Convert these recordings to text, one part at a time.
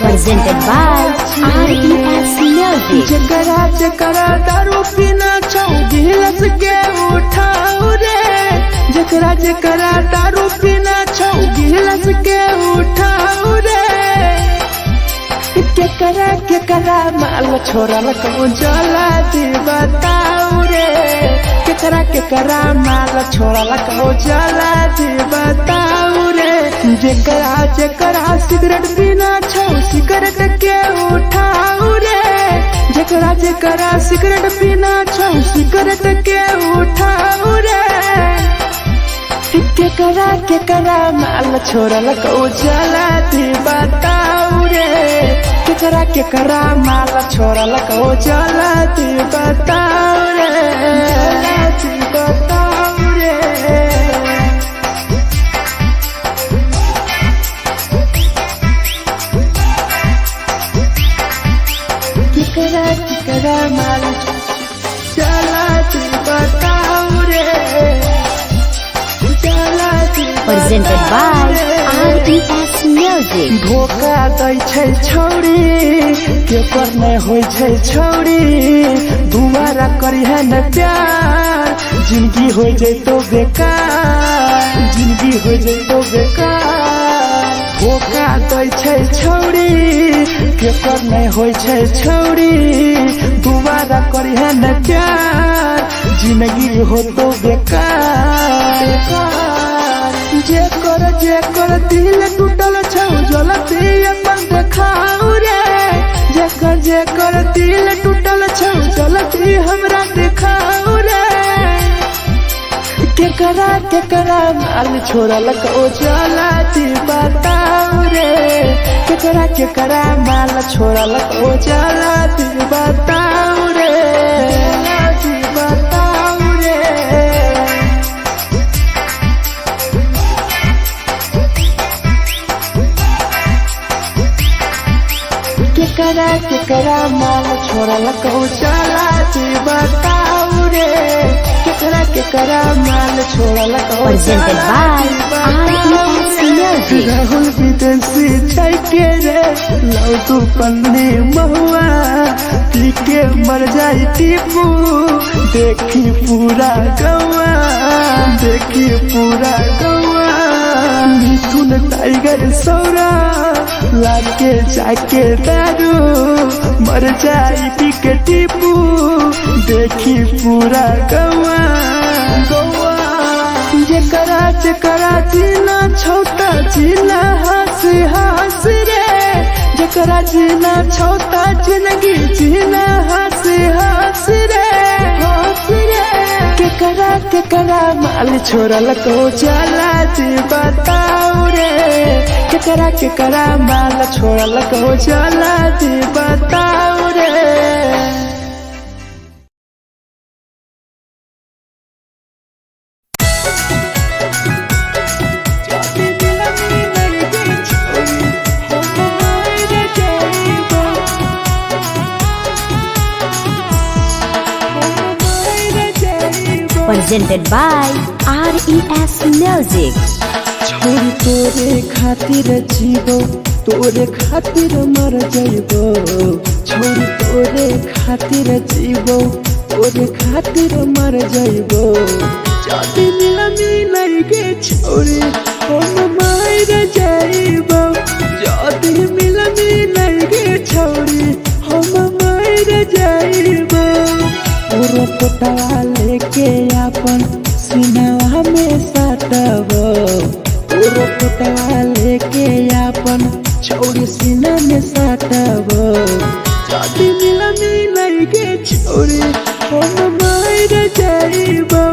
Presented by RES Music. जकरा जकरा दारू पीना छौ गिलास के उठाओ रे, जकरा जकरा दारू पीना छौ गिलास के उठाओ रे। केकरा माल छोड़ल कहूँ जला दी बताओ रे, केकरा माल छोड़ल कहूँ जला दी बताओ रे। जकरा जकरा सिगरेट पीना छौ सिगरेट के उठाओ रे, जकरा जकरा सिगरेट पीना छौ सिगरेट के उठाओ रे। केकरा माल छोड़ल कहूँ जला दी बताओ रे, केकरा माल छोड़ल कहूँ जला दी बताओ रे, जला दी बताओ रे। केकरा माल जला दी बताओ रे, जला दी। Presented by RES Music. धोखा दै छै छौरी केकर नहीं होय छै छौरी, दुबारा करिहे न प्यार जिंदगी हो जैतो बेकार, जिंदगी हो जैतो बेकार। धोखा दै छै छौरी केकर नहीं होय छै छौरी, दुबारा करिहे न प्यार जिंदगी हो तो बेकार। जेकर दिल टूटल छौ जलती अपन देखाओ रे, जेकर दिल टूटल छौ जलती हमरा देखाओ रे। केकरा माल छोड़ल कहूँ जला दी बताओ रे, केकरा माल छोड़ल कहूँ जला दी बताओ रे, जला दी बताओ रे। केकरा माल छोड़ल कहूँ जला दी बताओ रे, केकरा माल छोड़ल कहूँ Presented by RES Music. Rahul विदेशी छै के रे लौ तू पन्नी महुआ, पी के मर जाई टीपू देखी पूरा गौआ, देखी पूरा गौआ। मिथुन टाइगर सौरा लाके जाके दारू मर जाई पी के टीपू देखी पूरा गौआ, गौआ। जकरा जीना छोटा जीना हंसी हंसी रे, जकरा जीना छोटा जिंदगी जीना हंसी हंसी रे, हंसी रे। केकरा माल छोड़ल कहूँ जला दी बताओ रे, केकरा माल छोड़ल कहूँ जला दी बताओ रे। Presented by RES Music. छोरी तोरे खातिर जीवो तोरे खातिर मर जाइबो, छोरी तोरे खातिर जीवो तोरे खातिर मर जाइबो। जाति मिलनी के छोरी हम मर जाइबो, जाति मिलनी के छोरी हम मर जाइबो। पूरा पोटवा लेके अपन सीनावा में सटबो, पूरा पोटवा लेके अपन छोरी सीना में सटबो। जाति मिलनी के छोरी हम मर जाइबो,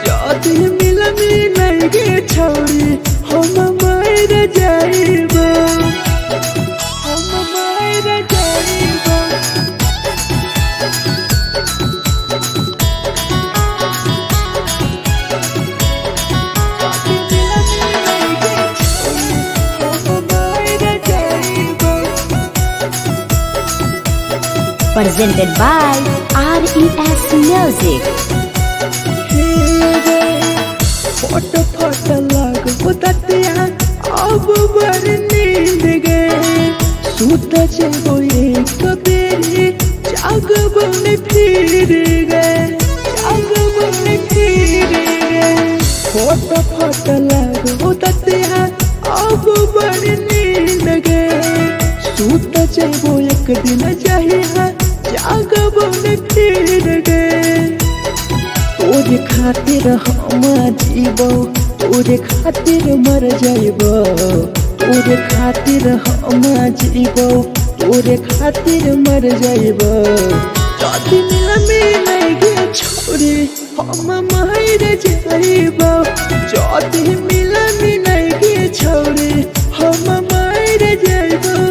जाति मिलनी के छोरी हम मर जाइबो, हम मर जाइबो। Presented by RES Music. फोट फोट लाग बुततिया अब बर नींद गए सूत जबो एक बेरी जाग बन फिर गए फोट फोट लाग बुततिया अब बर नींद गए सूत जबो एक दिन जहिया जाग बन फिर गए तोरे खातिर हम जीबो तोरे खातिर मर जाइबो तोरे खातिर हम जीबो तोरे खातिर मर जाइबो जदि मिल गे छोरी हम मर जाइबो जदि मिल गे छोरी हम मर जाइबो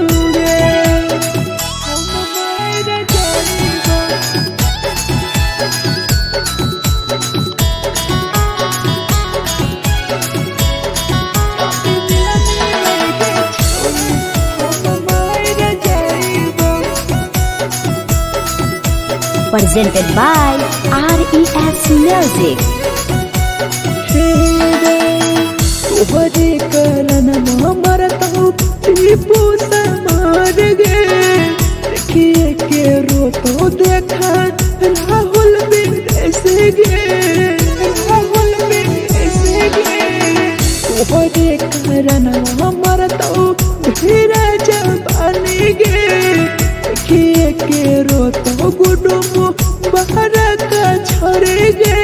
Presented by RES Music. तोहरे कारण मरत हूँ टीपू समार गे देखिए के रोतो देखा राहुल विदेश गे तोहरे कारण मरत हूँ धीरे जवानी गे देखिए के रोतो गुडुमो बाहर का छोड़ गे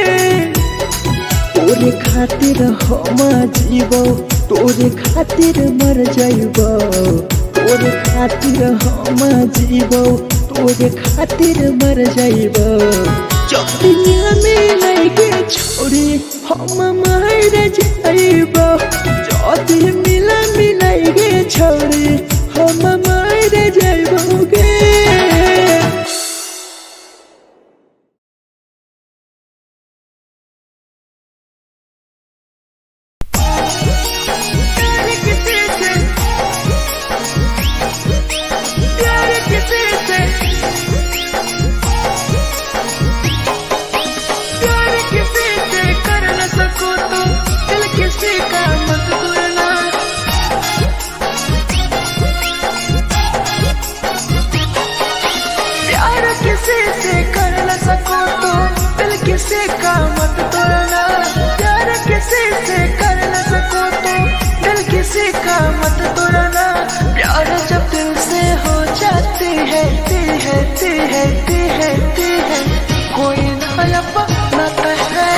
तोरे खातिर हम जीबो तोरे खातिर मर जाइबो तोरे खातिर हम जीबो तोरे खातिर मर जाइबो जदि मिल गे छोरी हम मर जाइबो जदि मिल गे छोरी हम मर जाइबो गे किसी का मत तोड़ना प्यार किसी से कर न सको तो दिल किसी का मत तोड़ना प्यार जब दिल से हो जाती है कोई नायपा नाता है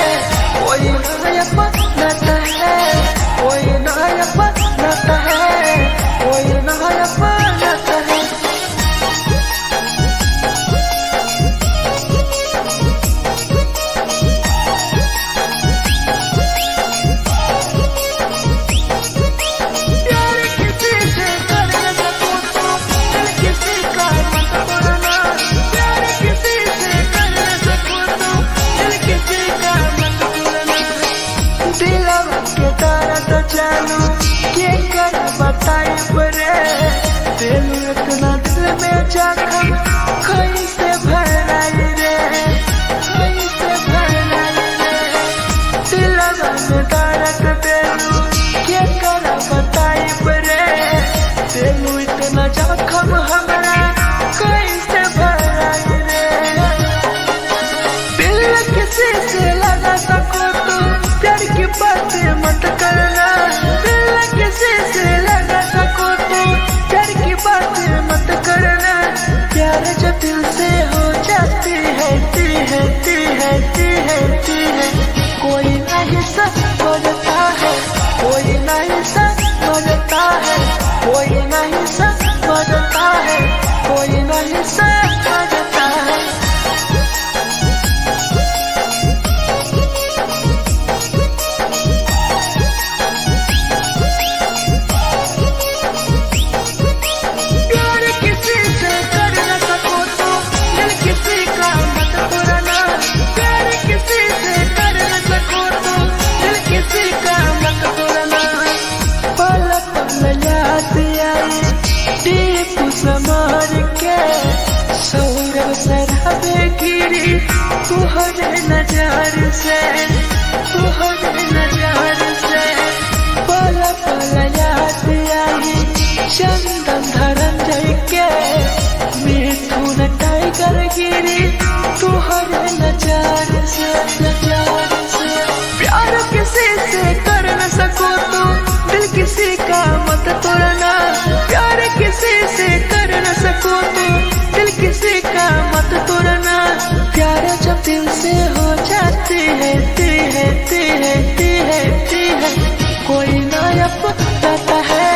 कोई नायपा नाता है कोई नायपा नाता है कोई नायपा नाता है इतना दिल में जख्म कैसे भराई रे कैसे भराई रे दिलवा में दर्द देलू के कर बताई रे देलू इतना जख्म हमरा कैसे भराई रे दिल किसी से लगा सको तो प्यार की बातें मत करना दिल किसी से लगा सको तो प्यार की बातें मत करना प्यार जब दिल से गिरी तुहरे नजर से, तुहरे नजर से। पल पल याद आई चंदन धरंजय के, मिथुन टाइगर गिरी तुहरे नजर से, नजर से। प्यार किसी से कर न सको तो दिल किसी का मत तोड़ना, प्यार किसी से कर न सको तो दिल किसी का मत तोड़ना। प्यार जब दिल से हो जाती है कोई ना अपनाता है,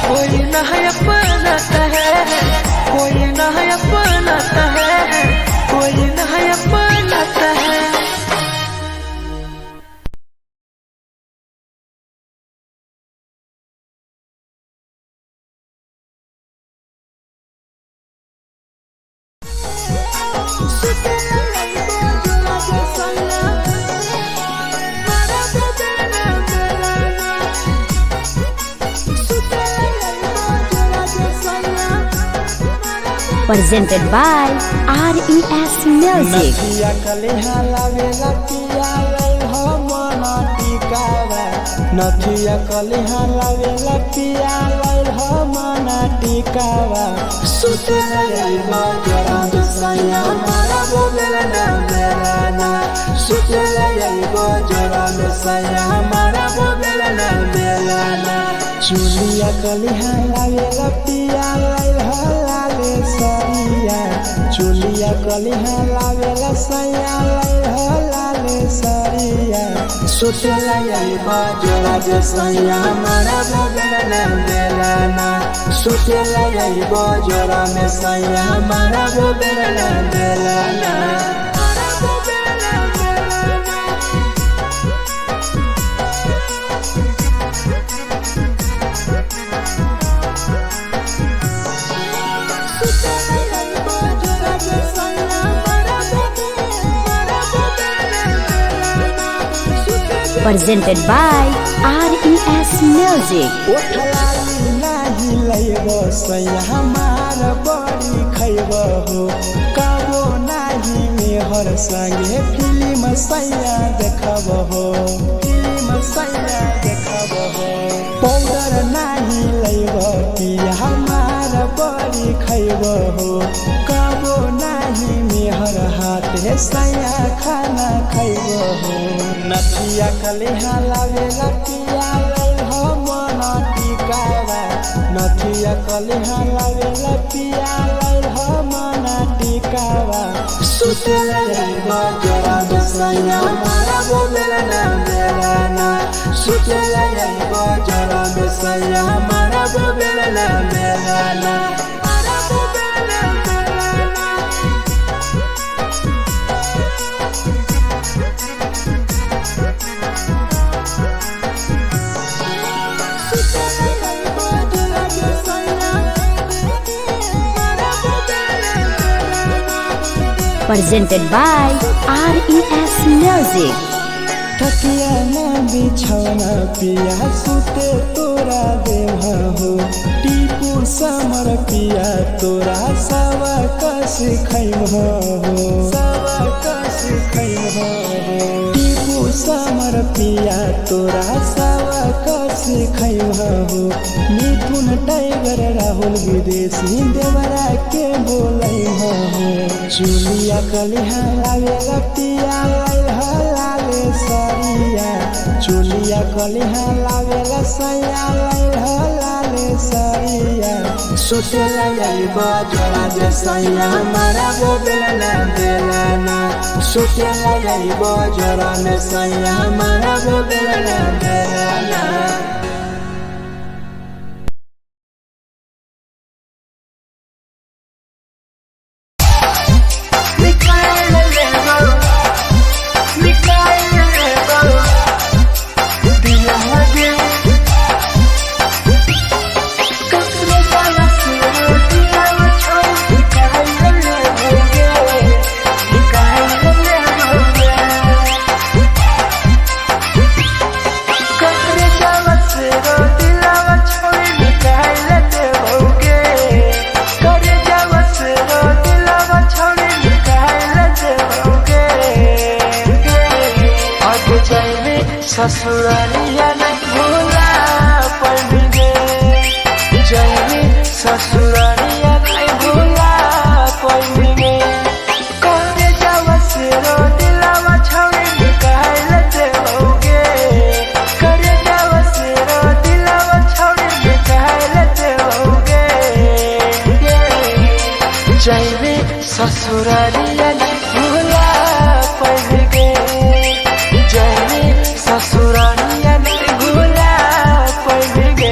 कोई ना अपनाता है, कोई ना अपनाता है, कोई ना अपनाता है। Presented by RES Music. नथिया कलिहा लावेला पिया लई हो मना टिकावा, नथिया कलिहा लावेला पिया लई हो मना टिकावा। सुते लई बजरा सैया मारा बोलेला ना मेलाना, सुते लई बजरा सैया मारा बोलेला ना मेलाना। चुलिया कलिहा लावेला पिया लई हो लाले सरिया, चुलिया कलिहा लावेला सैया लई हो लाले सरिया। सुतेला यही बजरा सैया मारा बोलेला ना मेलाना, सुतेला यही बजरा में सैया मारा बोलेला ना Melana. Presented by RES Music. ओठलाली नाही लइबो सैया हमार बड़ी खइबो हो, कबो नाही मेहर संगे फिल्म सैया देखबो हो, फिल्म सैया देखबो हो। पाउडर नाही लइबो पिया हमार बड़ी खइबो हो, कबो नाही मेहर हाथे सैया खाना खइबो हो। नथिया कलिहा लावेला पिया लई हो मना टिकावा, नथिया कलिहा लावेला पिया लई हो मना टिकावा। सुतेला यही बजरा सैया मारा बोलेला ना मेलाना, सुतेला यही बजरा सैया मारा बोलेला ना Melana. Presented by RES Music. तकिया ना बिछौना पिया सुते तोरा देहा हो, टीपू समर पिया तोरा सवा कस खैम हो, सवा कस खैम हो। टीपू समर पिया तोरा सवा कस खैम हो। मिथुन टाइगर राहुल विदेशी देवरा के बोलै हो। चुलिया कलिहा लावेला पिया लई हो लाले सरिया, चुलिया कलिहा लावेला सैया लई हो लाले सरिया। सुतेला यही बजरा सैया मारा बोलेला ना मेलाना, सुतेला यही बजरा सैया मारा बोलेला ना मेलाना। आगे जाए ससुरालिया नहीं भूला पड़ेंगे जाए ससुरालिया नहीं भूला पड़ेंगे करे जावा से रो दिलावा छावे निकाल देओगे करे जावा से रो दिलावा छावे निकाल देओगे जाए ससुरालिया नहीं भूला पड़ेंगे जाए ससुरालिया नहीं भूला पड़ेंगे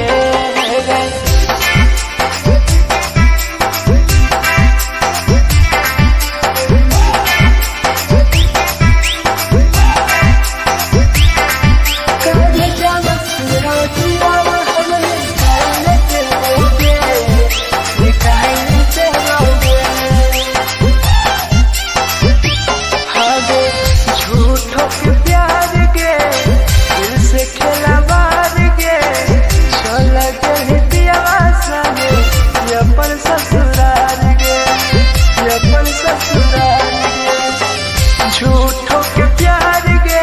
झूठों के प्यार गे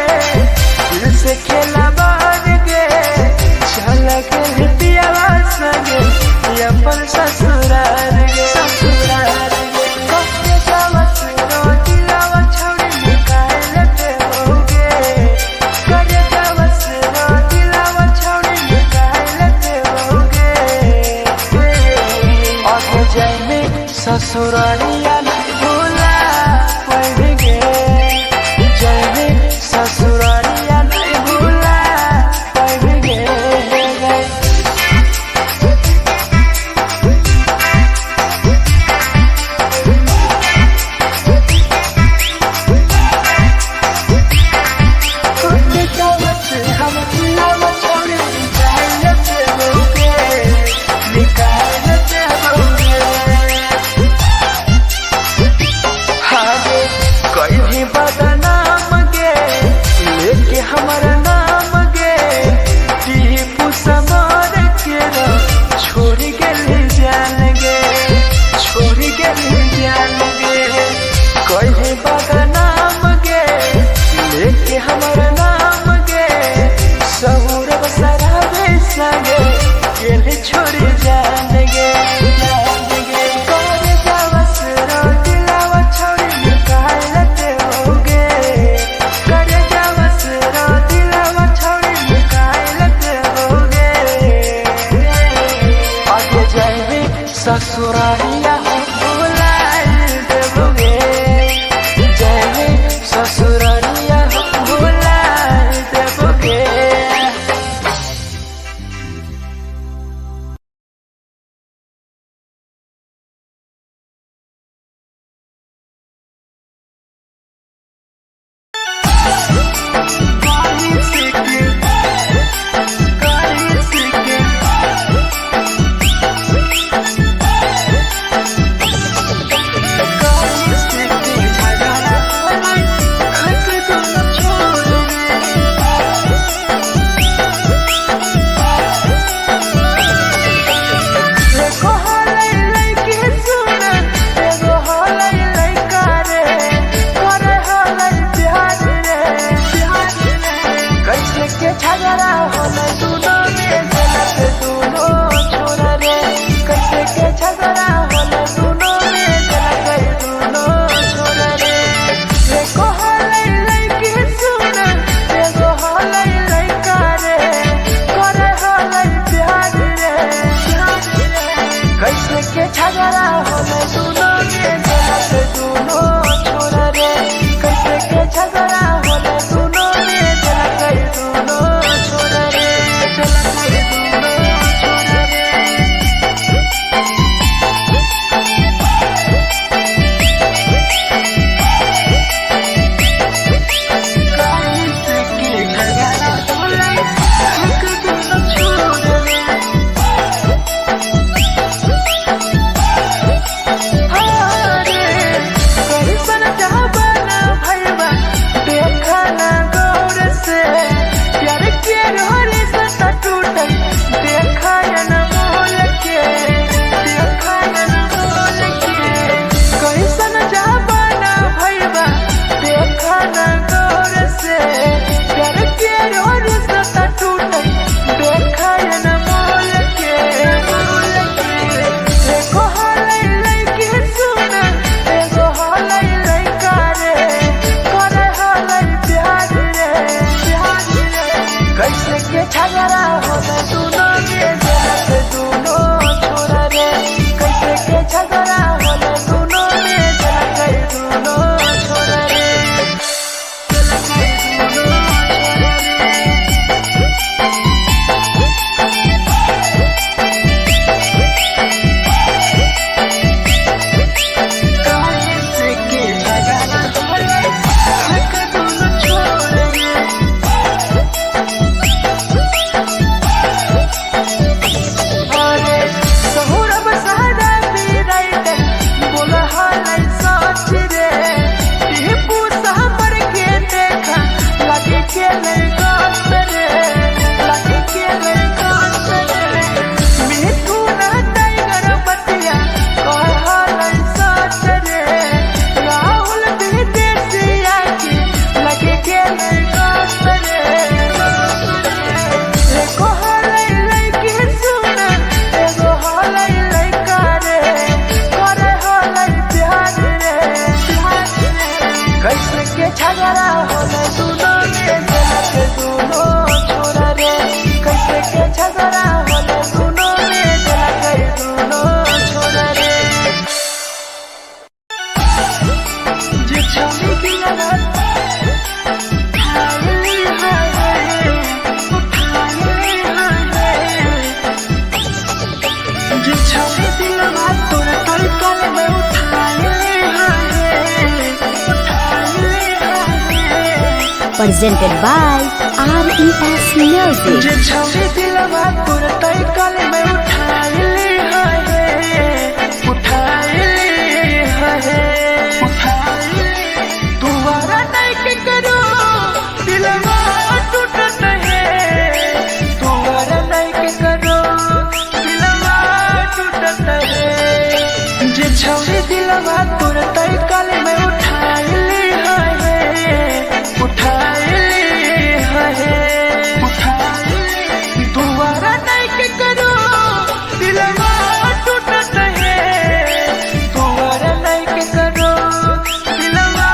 दिल से खेला बार गे चल के पियावा संगे अपन ससुराल गे ससुराल गे कब जावा सुनो दिलावा छोड़ी निकाल देओगे करे जावा सुनो दिलावा छोड़ी निकाल देओगे आगे जाए ससुरालिया नहीं भूला पड़ेंगे ससुरालिया नहीं भूला पड़ेंगे हम दिलावा छोड़े निकाल देओगे निकाल देओगे आगे कोई भी बदनाम गे लेके हमारा नाम गे टीपू समर के छोड़ गए जान गे छोड़ गए जान गे कोई भी बदनाम गे लेके हमारा नाम गे सहूर बसरावे संगे गेले छोड़ जान गे जान गे करे जावा सरो दिलावा छोड़ी निकाल देओगे करे जावा सरो दिलावा छोड़ी निकाल देओगे आगे जाए ससुरालिया भूला देओगे जाए ससुरालिया भूला देओगे के लगा रे लगे के लगा रे मिठू ना टाइगर बतिया कहल साथ रे राहुल विदेशिया के लगे के लगा रे एको हलै लइके सुन एगो हलै लइका रे करे हलै प्यार रे कैसे के झगड़ा होले दुनो में के दुनो छोरा रे कैसे के झगड़ा होले दुनो में के दुनो छोरा रे जे छवि दिला हाय हाय उठाए हाय जे छवि दिला तोरा कल में उठाए Presented by RES Music. जे छवि दिलवा तोर तई कल में उठाए तुम्हारा नहीं के करो दिलवा टूटत है तुम्हारा नहीं के करो दिलवा टूटत है जे छवि दिलवा तोर तई कल में उठाए दोबारा नहीं के करो दिलवा टूटत है दोबारा नहीं के करो दिलवा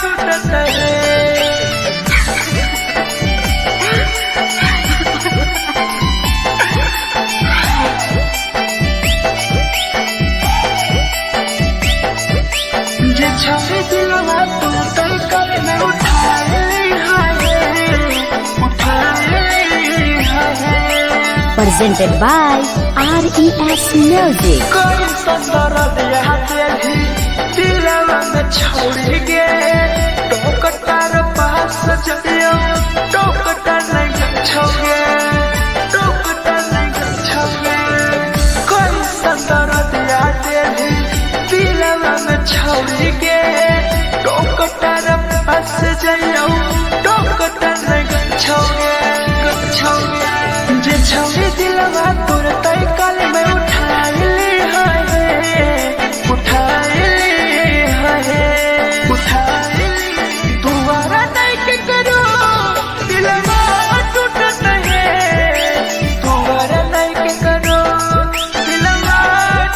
टूटत है जे छवि दिलवा तू तई कल में उठाए Presented by RES Music. कोई संदर दिया तेरी दिलवा में छोड़ के टोकटार पास चलियो टोकटार नहीं छोगे टोकटार नहीं छोगे कोई संदर दिया तेरी दिलवा में छोड़ के टोकटार पास चलियो टोकटार नहीं छोगे जे छवि दिलवा तोर तई कल में उठाए दोबारा नहीं के करो दिलवा टूटत है दोबारा नहीं के करो दिलवा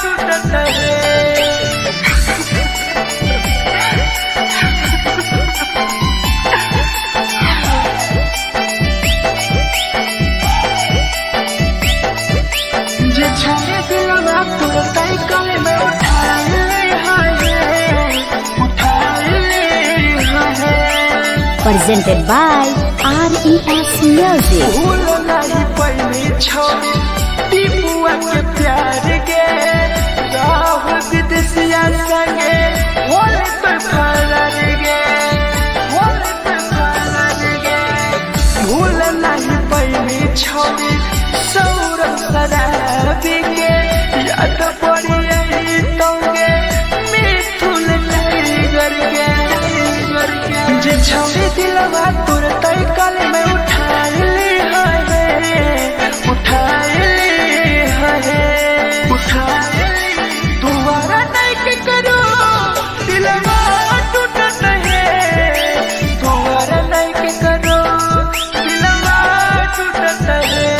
टूटत है छवि दिलवा तोर तई कल में उठाए Presented by RES Music. भूल नहीं पहली छवि टीपुआ के प्यार के राहुल विदेशिया संगे होले तो फरार गे भूल नहीं पहली छवि सौरभ शराबी के याद पड़ी यही तोगे मिठुन टाइगर के जे छवि दिलवा तोर तई कल में उठाए दोबारा नहीं के करो दिलवा टूटत है दोबारा नहीं के करो दिलवा टूटत है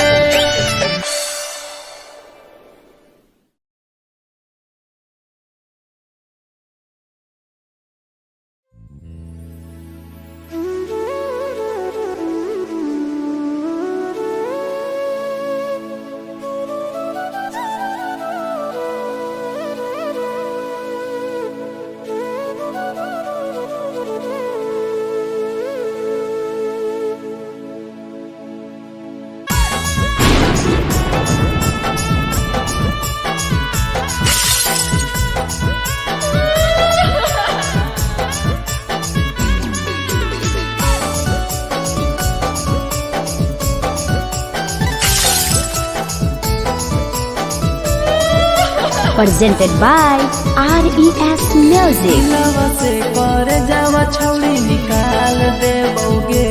presented by RES Music. लवा से कर जावा छौड़ी निकाल देबोगे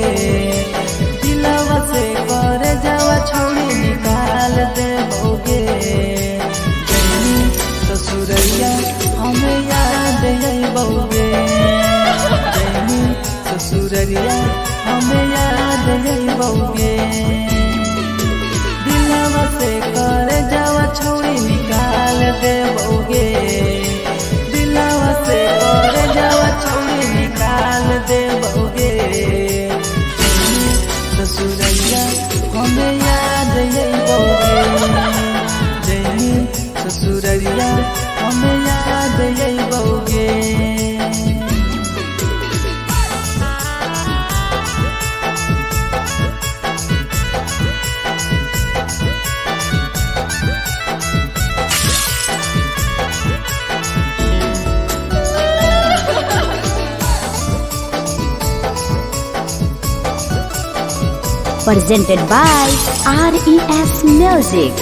बौगे दिलवा से कर जावा छौड़ी निकाल दे बौगे दिलवा से कर जावा छौड़ी निकाल दे बौगे ससुरैया हमें याद यही बौगे जैनी ससुरैया हमें याद यही बौगे presented by RES Music.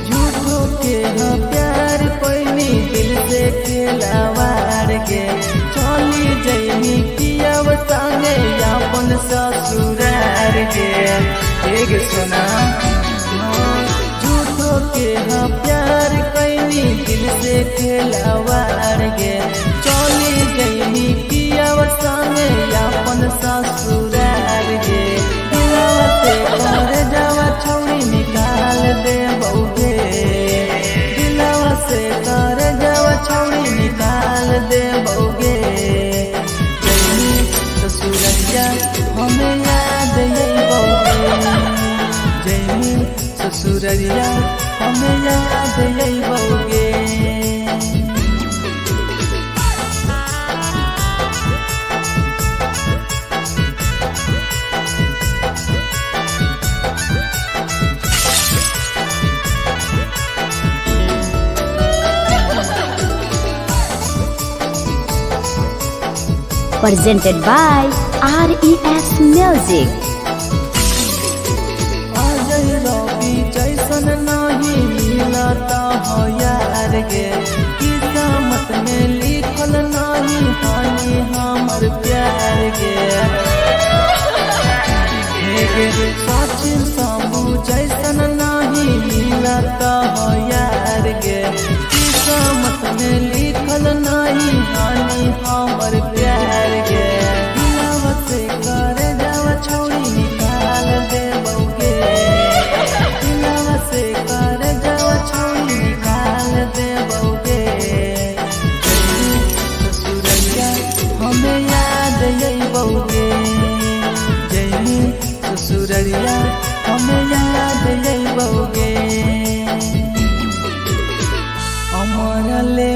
झूठो के हाँ प्यार पैनी दिल से खिलावार के चली जैनी किया संगे अपन ससुरार के एक सुना झूठो के हाँ प्यार कैनी दिल से खिलावार के चली जैनी किया संगे अपन ससुरार के कर जावा छौड़ी निकाल दे बौगे दिलवा से कर जावा छौड़ी निकाल दे बौगे जैनी ससुरैया हमें याद यही बौगे जैनी ससुरैया हमें याद यही बौगे Presented by RES Music. Ajay रवि जैसन नहीं मिलता हो यार गे किस्मत में लिखल नहीं हानि हमर प्यार गे सचिन साबू जैसन नहीं मिलता हो यार गे किस्मत में लिखल नहीं हानि हमर प्यार गे दिलवा से कर जावा छौड़ी निकाल दे बौगे दिलवा से कर जावा छौड़ी निकाल दे बौगे ससुरैया हमें याद यही बौगे जैनी ससुरैया हमें याद यही बौगे अमर ले